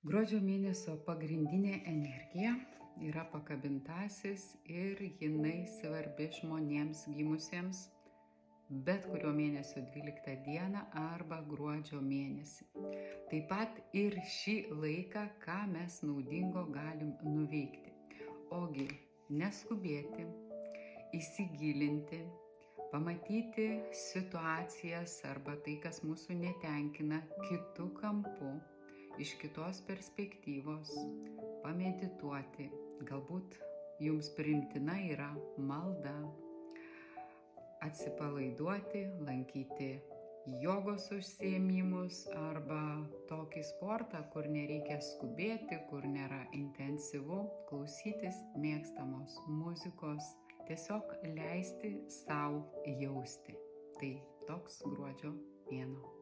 Gruodžio mėnesio pagrindinė energija yra pakabintasis ir jinai svarbi žmonėms gimusiems bet kurio mėnesio 12 dieną arba gruodžio mėnesį. Taip pat ir šį laiką, ką mes naudingo galim nuveikti. Ogi neskubėti, įsigilinti, pamatyti situacijas arba tai, kas mūsų netenkina, kitu kampu, iš kitos perspektyvos, pamedituoti. Galbūt jums priimtina yra malda, atsipalaiduoti, lankyti jogos užsiėmimus arba tokį sportą, kur nereikia skubėti, kur nėra intensyvu, klausytis mėgstamos muzikos, tiesiog leisti sau jausti. Tai toks gruodžio mėnuo.